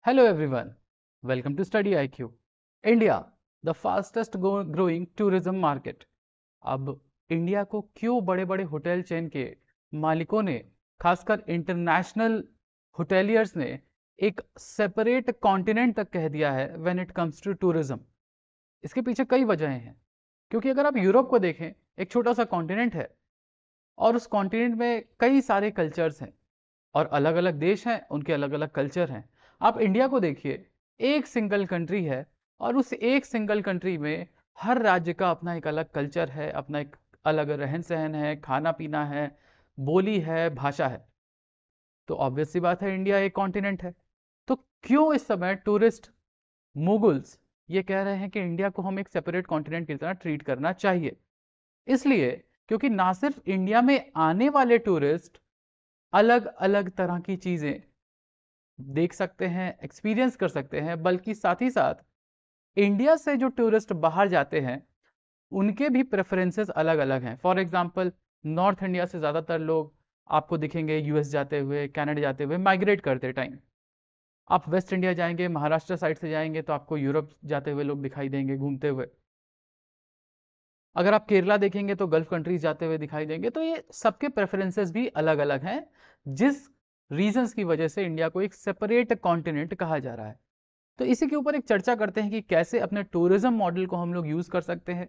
Hello everyone, welcome to Study IQ. India, the fastest growing tourism market. अब India को क्यों बड़े बड़े होटल चेन के मालिकों ने, खासकर इंटरनेशनल होटेलियर्स ने एक सेपरेट कॉन्टिनेंट तक कह दिया है when it comes to tourism? इसके पीछे कई वजहें हैं। क्योंकि अगर आप यूरोप को देखें, एक छोटा सा कॉन्टिनेंट है और उस कॉन्टिनेंट में कई सारे कल्चर्स हैं और अलग अलग देश हैं, उनके अलग अलग कल्चर हैं। आप इंडिया को देखिए, एक सिंगल कंट्री है और उस एक सिंगल कंट्री में हर राज्य का अपना एक अलग कल्चर है, अपना एक अलग रहन सहन है, खाना पीना है, बोली है, भाषा है। तो ऑब्वियस सी बात है, इंडिया एक कॉन्टिनेंट है। तो क्यों इस समय टूरिस्ट मुगल्स ये कह रहे हैं कि इंडिया को हम एक सेपरेट कॉन्टिनेंट की तरह ट्रीट करना चाहिए? इसलिए क्योंकि ना सिर्फ इंडिया में आने वाले टूरिस्ट अलग अलग तरह की चीजें देख सकते हैं, एक्सपीरियंस कर सकते हैं, बल्कि साथ ही साथ इंडिया से जो टूरिस्ट बाहर जाते हैं उनके भी प्रेफरेंसेस अलग अलग हैं। फॉर एग्जांपल, नॉर्थ इंडिया से ज़्यादातर लोग आपको दिखेंगे यूएस जाते हुए, कनाडा जाते हुए, माइग्रेट करते टाइम। आप वेस्ट इंडिया जाएंगे, महाराष्ट्र साइड से जाएंगे तो आपको यूरोप जाते हुए लोग दिखाई देंगे घूमते हुए। अगर आप केरला देखेंगे तो गल्फ कंट्रीज जाते हुए दिखाई देंगे। तो ये सबके प्रेफरेंसेस भी अलग अलग हैं, जिस रीजंस की वजह से इंडिया को एक सेपरेट कॉन्टिनेंट कहा जा रहा है। तो इसी के ऊपर एक चर्चा करते हैं कि कैसे अपने टूरिज्म मॉडल को हम लोग यूज कर सकते हैं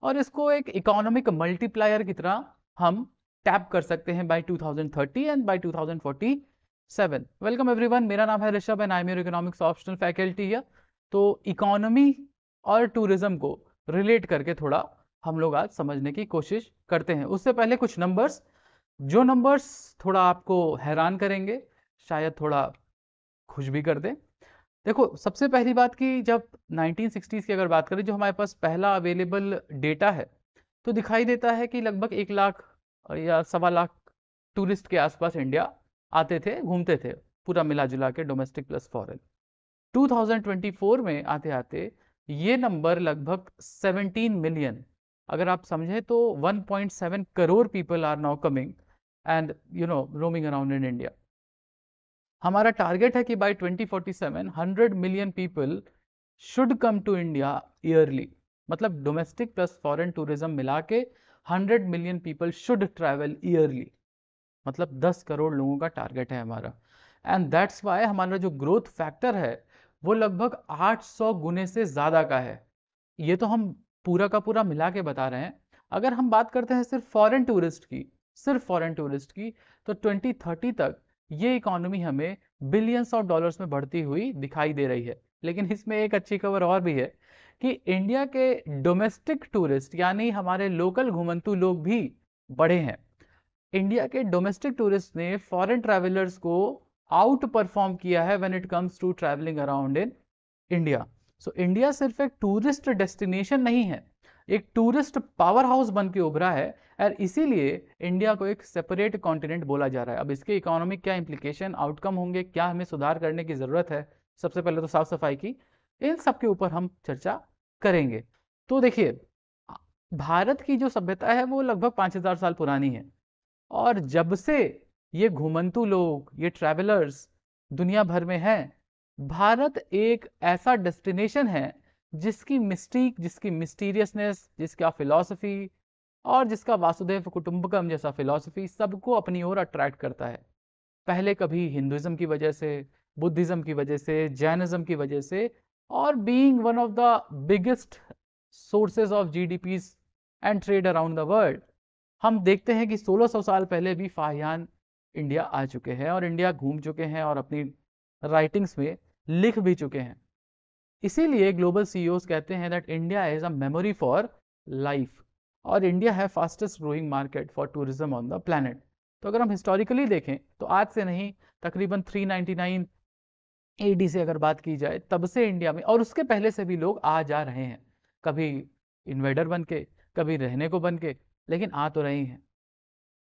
और इसको एक इकोनॉमिक मल्टीप्लायर की तरह हम टैप कर सकते हैं by 2030 and by 2047। Welcome everyone, मेरा नाम है Rishabh and I am your economics optional faculty है। तो इकोनॉमी और टूरिज्म को रिलेट करके थोड़ा हम लोग आज समझने की कोशिश करते हैं। उससे पहले कुछ नंबर्स, जो नंबर्स थोड़ा आपको हैरान करेंगे, शायद थोड़ा खुश भी कर दें। देखो, सबसे पहली बात कि जब 1960s की अगर बात करें, जो हमारे पास पहला अवेलेबल डेटा है, तो दिखाई देता है कि लगभग 1 लाख या 1.25 लाख टूरिस्ट के आसपास इंडिया आते थे, घूमते थे, पूरा मिला जुला के, डोमेस्टिक प्लस फॉरेन। 2024 में आते आते ये नंबर लगभग 17 मिलियन, अगर आप समझें तो 1.7 crore people are now coming and roaming around in India. हमारा टारगेट है कि by 2047 100 million people should come to India yearly. मतलब डोमेस्टिक प्लस फॉरेन टूरिज्म मिला के 100 million people should travel yearly. मतलब 10 करोड़ लोगों का टारगेट है हमारा। एंड दैट्स वाई हमारा जो ग्रोथ फैक्टर है वो लगभग 800 गुने से ज़्यादा का है। ये तो हम पूरा का पूरा मिला के बता रहे हैं। अगर हम बात करते हैं सिर्फ फॉरेन टूरिस्ट की, सिर्फ फॉरेन टूरिस्ट की, तो 2030 तक ये इकोनॉमी हमें बिलियंस ऑफ डॉलर्स में बढ़ती हुई दिखाई दे रही है। लेकिन इसमें एक अच्छी खबर और भी है कि इंडिया के डोमेस्टिक टूरिस्ट यानी हमारे लोकल घुमंतु लोग भी बढ़े हैं। इंडिया के डोमेस्टिक टूरिस्ट ने फॉरेन ट्रैवलर्स को आउट परफॉर्म किया है when it comes to travelling around in India. So India सिर्फ एक टूरिस्ट डेस्टिनेशन नहीं है, एक टूरिस्ट पावर हाउस बन के उभरा है। और इसीलिए इंडिया को एक सेपरेट कॉन्टिनेंट बोला जा रहा है। अब इसके इकोनॉमिक क्या इंप्लीकेशन, आउटकम होंगे, क्या हमें सुधार करने की जरूरत है, सबसे पहले तो साफ सफाई की, इन सब के ऊपर हम चर्चा करेंगे। तो देखिए, भारत की जो सभ्यता है वो लगभग 5000 साल पुरानी है। और जब से ये घुमंतु लोग, ये ट्रैवलर्स दुनिया भर में हैं, भारत एक ऐसा डेस्टिनेशन है जिसकी मिस्टीक, जिसकी मिस्टीरियसनेस, जिसका फिलॉसफी और जिसका वासुदेव कुटुंबकम जैसा फिलॉसफी सबको अपनी ओर अट्रैक्ट करता है। पहले कभी हिंदुइज्म की वजह से, बुद्धिज्म की वजह से, जैनिज्म की वजह से, और being one of the biggest sources of GDPs and trade around the world, हम देखते हैं कि 1600 साल पहले भी फाहियान इंडिया आ चुके हैं और इंडिया घूम चुके हैं और अपनी राइटिंग्स में लिख भी चुके हैं। इसीलिए ग्लोबल सीईओज कहते हैं that India is a memory for life और इंडिया है fastest growing market for tourism on the planet. तो अगर हम हिस्टोरिकली देखें तो आज से नहीं, तकरीबन 399 एडी से अगर बात की जाए, तब से इंडिया में और उसके पहले से भी लोग आ जा रहे हैं, कभी इन्वेडर बन के, कभी रहने को बन के, लेकिन आ तो रहे हैं,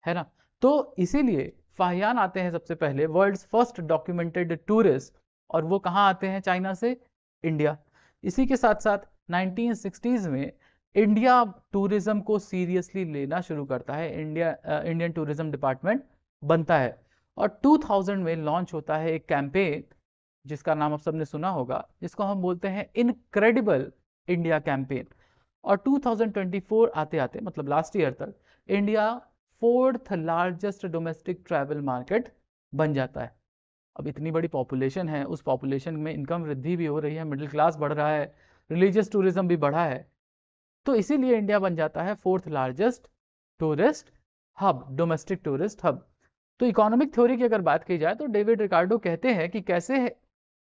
है ना। तो इसीलिए फाहियान आते हैं सबसे पहले, वर्ल्ड्स फर्स्ट डॉक्यूमेंटेड टूरिस्ट, और वो कहाँ आते हैं? चाइना से इंडिया। इसी के साथ साथ 1960s में इंडिया टूरिज्म को सीरियसली लेना शुरू करता है, इंडियन टूरिज्म डिपार्टमेंट बनता है और 2000 में लॉन्च होता है एक कैंपेन जिसका नाम आप सबने सुना होगा, जिसको हम बोलते हैं इनक्रेडिबल इंडिया कैंपेन। और 2024 आते आते मतलब लास्ट ईयर तक India 4th largest domestic travel market बन जाता है। अब इतनी बड़ी पॉपुलेशन है, उस पॉपुलेशन में इनकम वृद्धि भी हो रही है, मिडिल क्लास बढ़ रहा है, रिलीजियस टूरिज्म भी बढ़ा है, तो इसीलिए इंडिया बन जाता है 4th largest tourist hub, domestic tourist hub. तो इकोनॉमिक थ्योरी की अगर बात की जाए तो डेविड रिकार्डो कहते हैं कि कैसे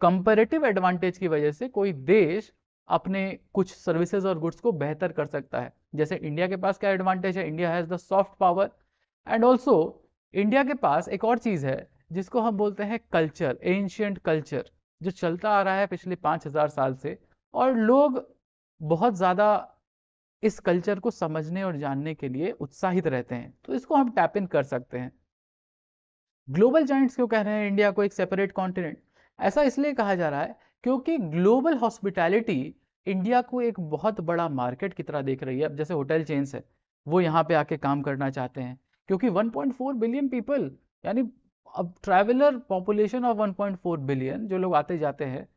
कंपैरेटिव एडवांटेज की वजह से कोई देश अपने कुछ सर्विसेज और गुड्स को बेहतर कर सकता है। जैसे इंडिया के पास क्या एडवांटेज है, India has the soft power, and also India के पास एक और चीज है जिसको हम बोलते हैं कल्चर, एंशियंट कल्चर, जो चलता आ रहा है पिछले 5000 साल से, और लोग बहुत ज्यादा इस कल्चर को समझने और जानने के लिए उत्साहित रहते हैं, तो इसको हम टैप इन कर सकते हैं। ग्लोबल जाइंट्स क्यों कह रहे हैं इंडिया को एक सेपरेट कॉन्टिनेंट? ऐसा इसलिए कहा जा रहा है क्योंकि ग्लोबल हॉस्पिटैलिटी इंडिया को एक बहुत बड़ा मार्केट की तरह देख रही है। अब जैसे होटल चेन्स है, वो यहाँ पे आके काम करना चाहते हैं, क्योंकि 1.4 बिलियन पीपल, यानी अब ट्रैवलर पॉपुलेशन ऑफ 1.4 बिलियन जो लोग आते जाते हैं,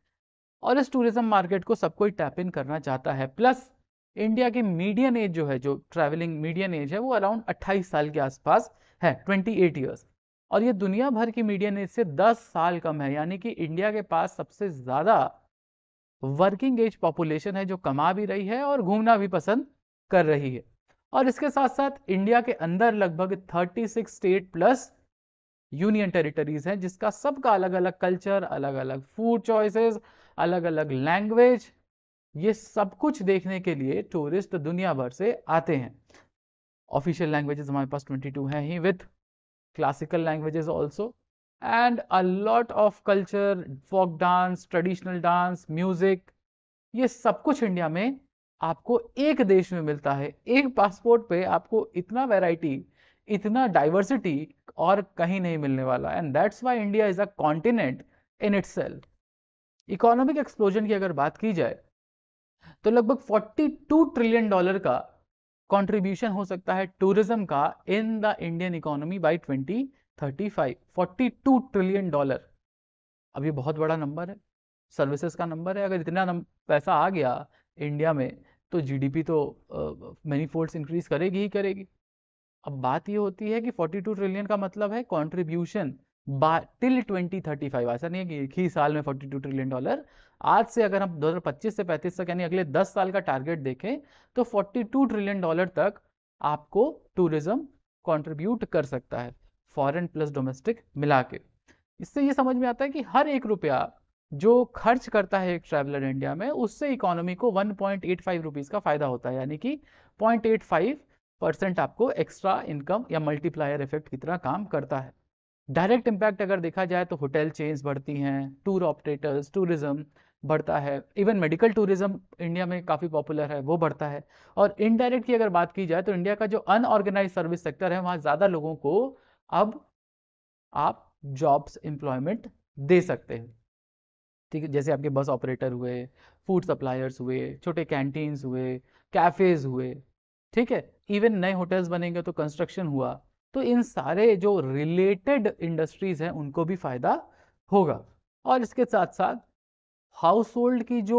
और इस टूरिज्म मार्केट को सब कोई टैप इन करना चाहता है। प्लस इंडिया की मीडियन एज जो है, जो ट्रैवलिंग मीडियन एज है, वो अराउंड 28 साल के आसपास है, 28 ईयर्स, और ये दुनिया भर की मीडियन एज से 10 साल कम है। यानी कि इंडिया के पास सबसे ज्यादा वर्किंग एज पॉपुलेशन है, जो कमा भी रही है और घूमना भी पसंद कर रही है। और इसके साथ साथ इंडिया के अंदर लगभग 36 स्टेट प्लस यूनियन टेरिटरीज हैं, जिसका सबका अलग अलग कल्चर, अलग अलग फूड चॉइसेस, अलग अलग लैंग्वेज, ये सब कुछ देखने के लिए टूरिस्ट दुनिया भर से आते हैं। ऑफिशियल लैंग्वेजेस हमारे पास 22 हैं ही, with classical languages also, and a lot of culture, folk dance, traditional dance, music, ये सब कुछ इंडिया में आपको एक देश में मिलता है। एक पासपोर्ट पे आपको इतना वैरायटी, इतना डाइवर्सिटी और कहीं नहीं मिलने वाला, and that's why India is a continent in itself. Economic explosion की अगर बात की जाए तो लगभग 42 ट्रिलियन डॉलर का कंट्रीब्यूशन हो सकता है टूरिज्म का in the Indian economy bye 2035। 42 trillion dollar, अब ये बहुत बड़ा नंबर है, सर्विसेज का नंबर है। अगर इतना पैसा आ गया इंडिया में तो जीडीपी तो मेनी फोल्ड्स इंक्रीज करेगी ही करेगी। अब बात ये होती है कि 42 ट्रिलियन का मतलब है कंट्रीब्यूशन टिल 2035। ऐसा नहीं है कि एक ही साल में 42 ट्रिलियन डॉलर। आज से अगर हम 2025 से 35 तक यानी अगले 10 साल का टारगेट देखें तो 42 ट्रिलियन डॉलर तक आपको टूरिज्म कंट्रीब्यूट कर सकता है, फॉरेन प्लस डोमेस्टिक मिला के। इससे ये समझ में आता है कि हर एक रुपया जो खर्च करता है एक ट्रैवलर इंडिया में, उससे इकोनॉमी को 1.85 रुपीज का फायदा होता है, यानी कि 0.85% आपको एक्स्ट्रा इनकम या मल्टीप्लायर इफेक्ट की तरह काम करता है। डायरेक्ट इंपैक्ट अगर देखा जाए तो होटल चेन्स बढ़ती हैं, टूर ऑपरेटर्स, टूरिज्म बढ़ता है, इवन मेडिकल टूरिज्म इंडिया में काफ़ी पॉपुलर है, वो बढ़ता है। और इनडायरेक्ट की अगर बात की जाए तो इंडिया का जो अनऑर्गेनाइज सर्विस सेक्टर है, वहाँ ज़्यादा लोगों को अब आप जॉब्स एम्प्लॉयमेंट दे सकते हैं। ठीक है, जैसे आपके बस ऑपरेटर हुए, फूड सप्लायर्स हुए, छोटे कैंटीन्स हुए, कैफेज हुए, ठीक है, इवन नए होटल्स बनेंगे तो कंस्ट्रक्शन हुआ, तो इन सारे जो रिलेटेड इंडस्ट्रीज हैं उनको भी फायदा होगा। और इसके साथ साथ हाउस होल्ड की जो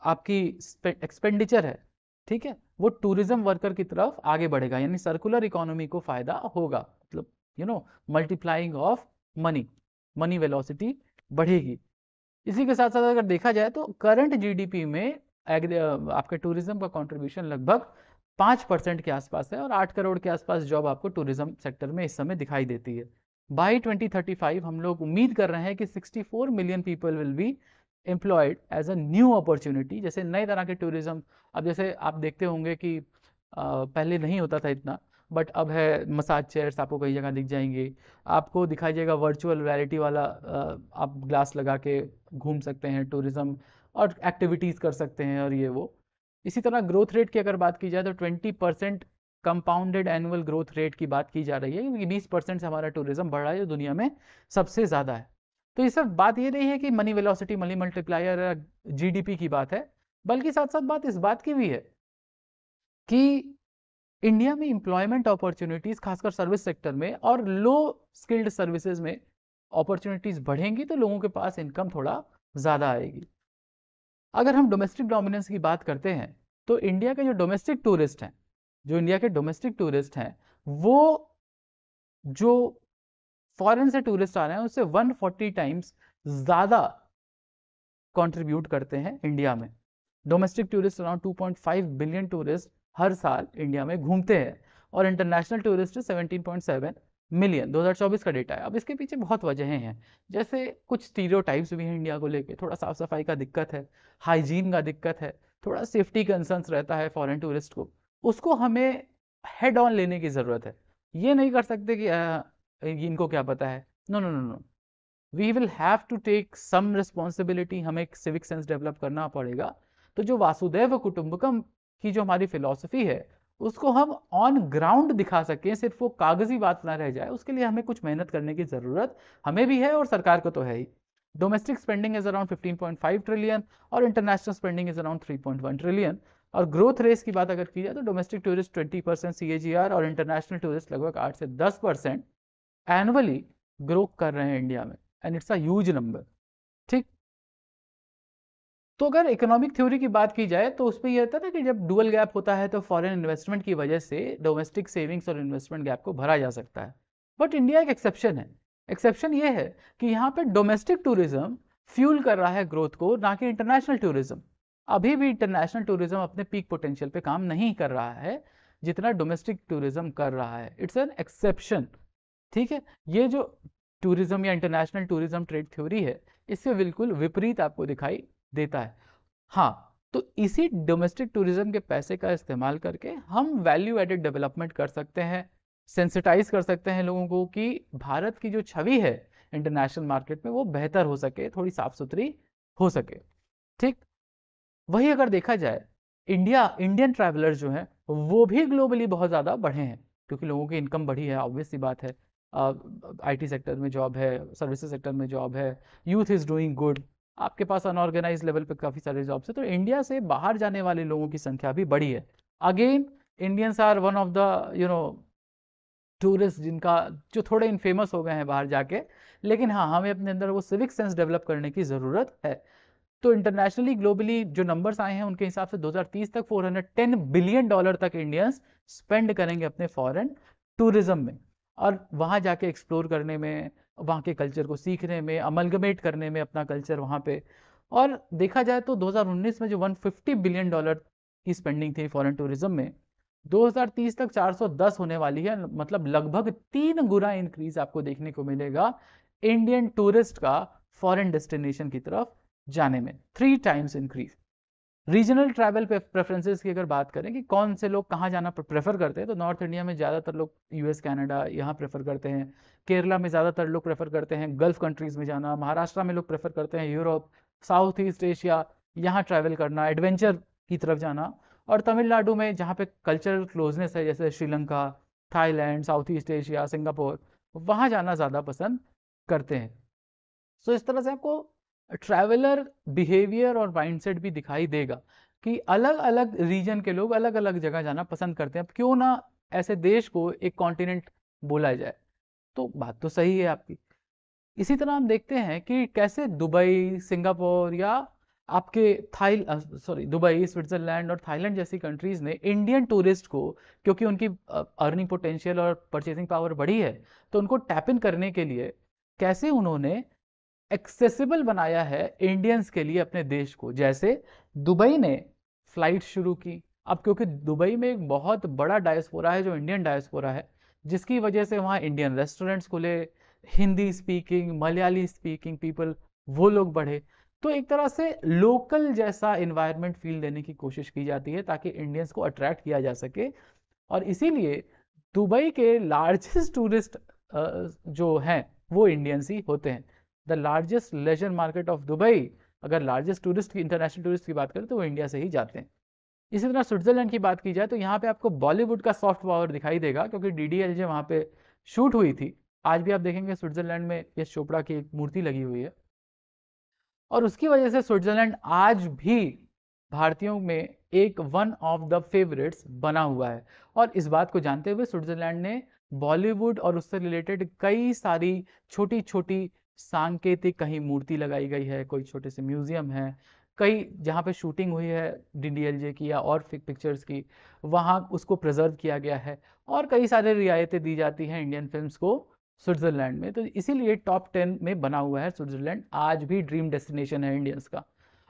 आपकी एक्सपेंडिचर है, ठीक है, वो टूरिज्म वर्कर की तरफ आगे बढ़ेगा, यानी सर्कुलर इकोनॉमी को फायदा होगा, मतलब multiplying of money, money velocity बढ़ेगी। इसी के साथ साथ अगर देखा जाए तो करंट जीडीपी में आपके टूरिज्म का कंट्रीब्यूशन लगभग 5% के आसपास है, और 8 करोड़ के आसपास जॉब आपको टूरिज्म सेक्टर में इस समय दिखाई देती है। बाई 2035 हम लोग उम्मीद कर रहे हैं कि 64 million people will be employed as a new opportunity, जैसे नए तरह के टूरिज्म। अब जैसे आप देखते होंगे कि पहले नहीं होता था इतना, बट अब है, मसाज चेयर्स आपको कई जगह दिख जाएंगे, आपको दिखाई देगा वर्चुअल रियलिटी वाला, आप ग्लास लगा के घूम सकते हैं, टूरिज्म और एक्टिविटीज़ कर सकते हैं, और ये वो। इसी तरह ग्रोथ रेट की अगर बात की जाए तो 20% कंपाउंडेड एनुअल ग्रोथ रेट की बात की जा रही है, क्योंकि 20% से हमारा टूरिज्म बढ़ रहा है, जो दुनिया में सबसे ज़्यादा है। तो ये सब बात ये नहीं है कि money velocity, money multiplier, GDP की बात है, बल्कि साथ साथ बात इस बात की भी है कि इंडिया में एम्प्लॉयमेंट अपॉर्चुनिटीज खासकर सर्विस सेक्टर में और लो स्किल्ड सर्विसेज में अपॉर्चुनिटीज बढ़ेंगी, तो लोगों के पास इनकम थोड़ा ज़्यादा आएगी। अगर हम डोमेस्टिक डोमिनेंस की बात करते हैं तो इंडिया के जो डोमेस्टिक टूरिस्ट हैं, वो जो फॉरेन से टूरिस्ट आ रहे हैं उससे 140 टाइम्स ज़्यादा कंट्रीब्यूट करते हैं इंडिया में। Domestic tourist around 2.5 billion tourist हर साल इंडिया में घूमते हैं और इंटरनेशनल टूरिस्ट 17.7 मिलियन 2024 का डेटा है। अब इसके पीछे बहुत वजहें हैं, जैसे कुछ स्टीरियोटाइप्स भी हैं इंडिया को लेके, थोड़ा साफ सफाई का दिक्कत है, हाइजीन का दिक्कत है, थोड़ा सेफ्टी कंसर्न्स रहता है फॉरेन टूरिस्ट को, उसको हमें हेड ऑन लेने की ज़रूरत है। ये नहीं कर सकते कि इनको क्या पता है, no no no no, we will have to take some responsibility, हमें एक सिविक सेंस डेवलप करना पड़ेगा। तो जो वासुदैव कुटुंबकम की जो हमारी फिलॉसफी है उसको हम ऑन ग्राउंड दिखा सकें, सिर्फ वो कागजी बात ना रह जाए, उसके लिए हमें कुछ मेहनत करने की ज़रूरत हमें भी है और सरकार को तो है ही। Domestic spending is around 15.5 trillion और international spending is around 3.1 trillion. और ग्रोथ रेस की बात अगर की जाए तो डोमेस्टिक टूरिस्ट 20% CAGR और इंटरनेशनल टूरिस्ट लगभग 8 से 10% एनुअली ग्रो कर रहे हैं इंडिया में, and it's a huge number. ठीक, तो अगर इकोनॉमिक थ्योरी की बात की जाए तो उस पर यह होता है ना कि जब डुअल गैप होता है तो फॉरेन इन्वेस्टमेंट की वजह से डोमेस्टिक सेविंग्स और इन्वेस्टमेंट गैप को भरा जा सकता है। बट इंडिया एक एक्सेप्शन है। एक्सेप्शन ये है कि यहाँ पे डोमेस्टिक टूरिज्म फ्यूल कर रहा है ग्रोथ को, ना कि इंटरनेशनल टूरिज्म। अभी भी इंटरनेशनल टूरिज्म अपने पीक पोटेंशियल पे काम नहीं कर रहा है जितना डोमेस्टिक टूरिज्म कर रहा है। It's an exception. ठीक है, ये जो टूरिज्म या इंटरनेशनल टूरिज्म ट्रेड थ्योरी है इससे बिल्कुल विपरीत आपको दिखाई देता है। हाँ, तो इसी डोमेस्टिक टूरिज्म के पैसे का इस्तेमाल करके हम वैल्यू एडेड डेवलपमेंट कर सकते हैं, सेंसिटाइज कर सकते हैं लोगों को कि भारत की जो छवि है इंटरनेशनल मार्केट में वो बेहतर हो सके, थोड़ी साफ सुथरी हो सके। ठीक, वही अगर देखा जाए इंडियन ट्रैवलर्स जो हैं वो भी ग्लोबली बहुत ज़्यादा बढ़े हैं क्योंकि लोगों की इनकम बढ़ी है, ऑब्वियस सी बात है। IT सेक्टर में जॉब है, सर्विसेज सेक्टर में जॉब है, यूथ इज़ डूइंग गुड, आपके पास अनऑर्गेनाइज लेवल पे काफ़ी सारे जॉब्स है, तो इंडिया से बाहर जाने वाले लोगों की संख्या भी बढ़ी है। Again, Indians are one of the tourist जिनका जो थोड़े इनफेमस हो गए हैं बाहर जाके, लेकिन हाँ, हमें अपने अंदर वो सिविक सेंस डेवलप करने की ज़रूरत है। तो इंटरनेशनली ग्लोबली जो नंबर्स आए हैं उनके हिसाब से 2030 तक $410 बिलियन तक इंडियंस स्पेंड करेंगे अपने फॉरेन टूरिज्म में, और वहाँ जाके एक्सप्लोर करने में, वहाँ के कल्चर को सीखने में, अमलगमेट करने में अपना कल्चर वहाँ पे। और देखा जाए तो 2019 में जो $150 बिलियन की स्पेंडिंग थी फॉरेन टूरिज्म में, 2030 तक 410 होने वाली है, मतलब लगभग 3 गुना इंक्रीज आपको देखने को मिलेगा इंडियन टूरिस्ट का फॉरेन डेस्टिनेशन की तरफ जाने में, 3 times increase. Regional travel preferences की अगर बात करें कि कौन से लोग कहाँ जाना प्रेफर करते हैं, तो नॉर्थ इंडिया में ज़्यादातर लोग US कनाडा यहाँ प्रेफर करते हैं, केरला में ज़्यादातर लोग प्रेफर करते हैं गल्फ कंट्रीज़ में जाना, महाराष्ट्र में लोग प्रेफर करते हैं यूरोप, साउथ ईस्ट एशिया यहाँ ट्रैवल करना, एडवेंचर की तरफ जाना, और तमिलनाडु में जहाँ पे कल्चरल क्लोजनेस है जैसे Sri Lanka, Thailand, south east Asia, Singapore, वहाँ जाना ज़्यादा पसंद करते हैं। सो इस तरह से आपको ट्रैवलर बिहेवियर और माइंडसेट भी दिखाई देगा कि अलग अलग रीजन के लोग अलग अलग जगह जाना पसंद करते हैं। अब क्यों ना ऐसे देश को एक कॉन्टिनेंट बोला जाए, तो बात तो सही है आपकी। इसी तरह हम देखते हैं कि कैसे दुबई, सिंगापुर या आपके दुबई, स्विट्जरलैंड और थाईलैंड जैसी कंट्रीज ने इंडियन टूरिस्ट को, क्योंकि उनकी अर्निंग पोटेंशियल और परचेसिंग पावर बढ़ी है, तो उनको टैप इन करने के लिए कैसे उन्होंने एक्सेसिबल बनाया है इंडियंस के लिए अपने देश को। जैसे दुबई ने फ्लाइट शुरू की, अब क्योंकि दुबई में एक बहुत बड़ा डायस्पोरा है जो इंडियन डायस्पोरा है, जिसकी वजह से वहाँ इंडियन रेस्टोरेंट्स खुले, Hindi speaking, Malayali speaking people वो लोग बढ़े। तो एक तरह से लोकल जैसा इन्वायरमेंट फील देने की कोशिश की जाती है ताकि इंडियंस को अट्रैक्ट किया जा सके। और इसीलिए दुबई के लार्जेस्ट टूरिस्ट जो हैं वो इंडियंस ही होते हैं। The largest leisure market of Dubai, अगर लार्जेस्ट टूरिस्ट की, इंटरनेशनल टूरिस्ट की बात करें तो वो इंडिया से ही जाते हैं। इसी तरह स्विट्जरलैंड की बात की जाए तो यहाँ पे आपको बॉलीवुड का सॉफ्ट पावर दिखाई देगा क्योंकि DDLJ वहाँ पे शूट हुई थी। आज भी आप देखेंगे स्विट्जरलैंड में यश चोपड़ा की एक मूर्ति लगी हुई है, और उसकी वजह से स्विट्जरलैंड आज भी भारतीयों में एक वन ऑफ द फेवरेट्स बना हुआ है। और इस बात को जानते हुए स्विट्जरलैंड ने बॉलीवुड और उससे रिलेटेड कई सारी छोटी छोटी सांकेतिक कहीं मूर्ति लगाई गई है, कोई छोटे से म्यूजियम है, कई जहाँ पे शूटिंग हुई है DDLJ की या और पिक्चर्स की, वहाँ उसको प्रिजर्व किया गया है, और कई सारे रियायतें दी जाती हैं इंडियन फिल्म्स को स्विट्जरलैंड में। तो इसीलिए टॉप 10 में बना हुआ है स्विट्जरलैंड, आज भी ड्रीम डेस्टिनेशन है इंडियंस का।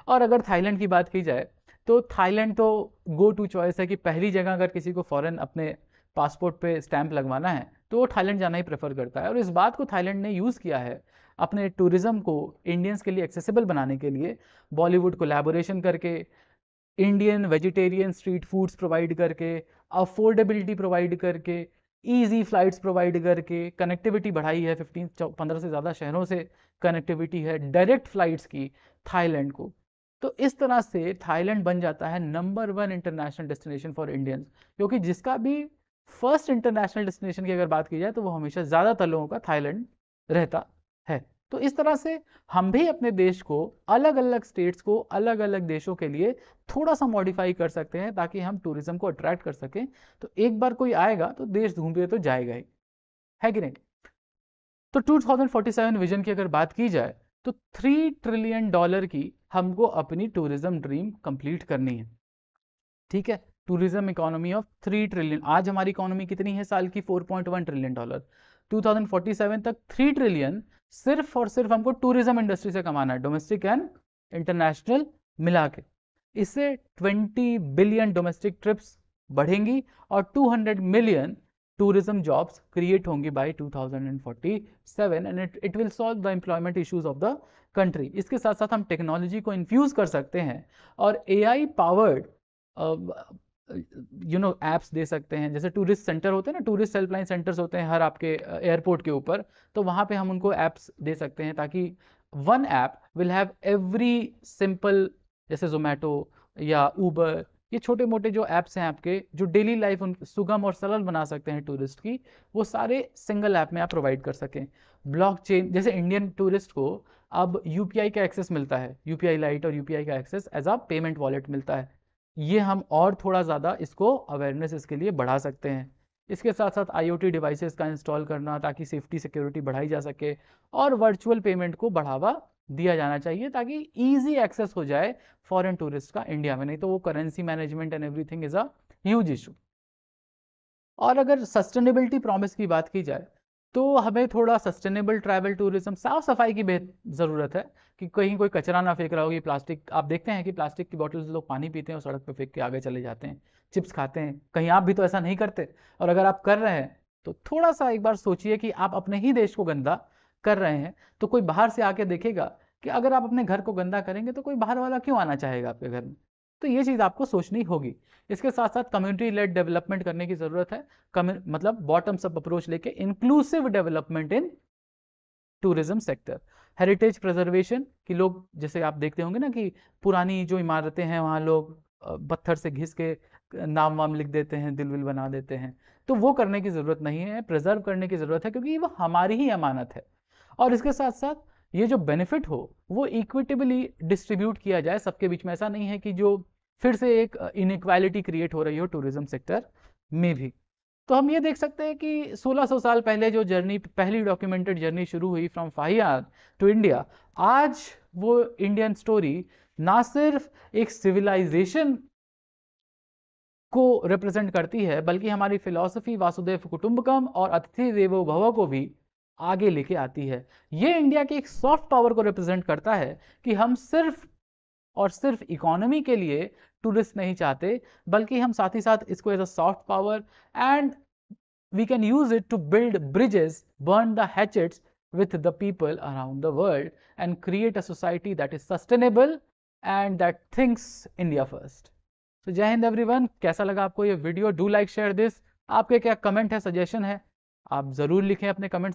और अगर थाईलैंड की बात की जाए तो थाईलैंड तो गो टू चॉइस है कि पहली जगह अगर किसी को फॉरेन अपने पासपोर्ट पे स्टैंप लगवाना है तो वो थाईलैंड जाना ही प्रेफर करता है। और इस बात को थाईलैंड ने यूज़ किया है अपने टूरिज्म को इंडियंस के लिए एक्सेसिबल बनाने के लिए, बॉलीवुड कोलैबोरेशन करके, Indian vegetarian street foods provide करके, अफोर्डेबिलिटी प्रोवाइड करके, ईजी फ्लाइट्स प्रोवाइड करके, कनेक्टिविटी बढ़ाई है, 15 से ज़्यादा शहरों से कनेक्टिविटी है, डायरेक्ट फ्लाइट्स की थाईलैंड को। तो इस तरह से थाईलैंड बन जाता है number 1 international destination for Indians, क्योंकि जिसका भी फर्स्ट इंटरनेशनल डेस्टिनेशन की अगर बात की जाए तो वो हमेशा ज़्यादातर लोगों का थाईलैंड रहता है। तो इस तरह से हम भी अपने देश को, अलग अलग स्टेट्स को अलग अलग देशों के लिए थोड़ा सा मॉडिफाई कर सकते हैं ताकि हम टूरिज्म को अट्रैक्ट कर सकें। तो एक बार कोई आएगा तो देश घूमते तो जाएगा ही, है कि नहीं। तो 2047 विजन की अगर बात की जाए तो $3 ट्रिलियन की हमको अपनी टूरिज्म ड्रीम कंप्लीट करनी है, ठीक है। टूरिज्म इकोनॉमी ऑफ 3 ट्रिलियन, आज हमारी इकोनॉमी कितनी है साल की? $4.1 ट्रिलियन। 2047 तक 3 ट्रिलियन सिर्फ और सिर्फ हमको टूरिज्म इंडस्ट्री से कमाना है, डोमेस्टिक एंड इंटरनेशनल मिला के। इससे 20 बिलियन डोमेस्टिक ट्रिप्स बढ़ेंगी और 200 मिलियन टूरिज्म जॉब्स क्रिएट होंगी by 2047 and it will solve the employment issues of the country. इसके साथ साथ हम टेक्नोलॉजी को इन्फ्यूज कर सकते हैं और AI पावर्ड एप्स दे सकते हैं। जैसे टूरिस्ट सेंटर होते हैं ना, टूरिस्ट हेल्पलाइन सेंटर्स होते हैं हर आपके एयरपोर्ट के ऊपर, तो वहाँ पे हम उनको एप्स दे सकते हैं ताकि one app will have every simple, जैसे जोमेटो या ऊबर, ये छोटे मोटे जो ऐप्स हैं आपके, जो डेली लाइफ सुगम और सरल बना सकते हैं टूरिस्ट की, वो सारे सिंगल ऐप में आप प्रोवाइड कर सकें। ब्लॉकचेन, जैसे इंडियन टूरिस्ट को अब UPI का एक्सेस मिलता है, UPI लाइट और UPI का access as a payment wallet मिलता है। ये हम और थोड़ा ज़्यादा इसको अवेयरनेस इसके लिए बढ़ा सकते हैं। इसके साथ साथ IoT डिवाइसेस का इंस्टॉल करना ताकि सेफ्टी सिक्योरिटी बढ़ाई जा सके, और वर्चुअल पेमेंट को बढ़ावा दिया जाना चाहिए ताकि इजी एक्सेस हो जाए फॉरेन टूरिस्ट का इंडिया में, नहीं तो वो currency management and everything is a huge issue. और अगर सस्टेनेबिलिटी प्रॉमिस की बात की जाए तो हमें थोड़ा सस्टेनेबल ट्रैवल टूरिज्म, साफ सफाई की ज़रूरत है कि कहीं कोई कचरा ना फेंक रहा होगी। प्लास्टिक, आप देखते हैं कि प्लास्टिक की बोतल से लोग पानी पीते हैं और सड़क पर फेंक के आगे चले जाते हैं, चिप्स खाते हैं, कहीं आप भी तो ऐसा नहीं करते? और अगर आप कर रहे हैं तो थोड़ा सा एक बार सोचिए कि आप अपने ही देश को गंदा कर रहे हैं, तो कोई बाहर से आके देखेगा कि अगर आप अपने घर को गंदा करेंगे तो कोई बाहर वाला क्यों आना चाहेगा आपके घर में? तो ये चीज़ आपको सोचनी होगी। इसके साथ साथ कम्युनिटी लेड डेवलपमेंट करने की ज़रूरत है, मतलब बॉटम्स अप अप्रोच लेके inclusive development in tourism sector. Heritage preservation कि लोग, जैसे आप देखते होंगे ना कि पुरानी जो इमारतें हैं वहाँ लोग पत्थर से घिस के नाम वाम लिख देते हैं, दिल विल बना देते हैं, तो वो करने की ज़रूरत नहीं है, प्रिजर्व करने की ज़रूरत है क्योंकि वो हमारी ही अमानत है। और इसके साथ साथ ये जो बेनिफिट हो वो इक्विटेबली डिस्ट्रीब्यूट किया जाए सबके बीच में, ऐसा नहीं है कि जो फिर से एक इनइक्वालिटी क्रिएट हो रही हो टूरिज्म सेक्टर में भी। तो हम ये देख सकते हैं कि 1600 साल पहले जो जर्नी, पहली डॉक्यूमेंटेड जर्नी शुरू हुई फ्रॉम फाहियान टू इंडिया, आज वो इंडियन स्टोरी ना सिर्फ एक सिविलाइजेशन को रिप्रेजेंट करती है बल्कि हमारी फिलॉसफी वासुदेव कुटुंबकम और अतिथि देवो भव को भी आगे लेके आती है। ये इंडिया की एक सॉफ्ट पावर को रिप्रेजेंट करता है कि हम सिर्फ और सिर्फ इकोनॉमी के लिए टूरिस्ट नहीं चाहते, बल्कि हम साथ ही साथ इसको as a soft power and we can use it to build bridges, burn the hatchets with the people around the world and create a society that is sustainable and that thinks India first. So जय Hind everyone. कैसा लगा आपको ये video? Do like share this. आपके क्या comment है, suggestion है, आप ज़रूर लिखें अपने कमेंट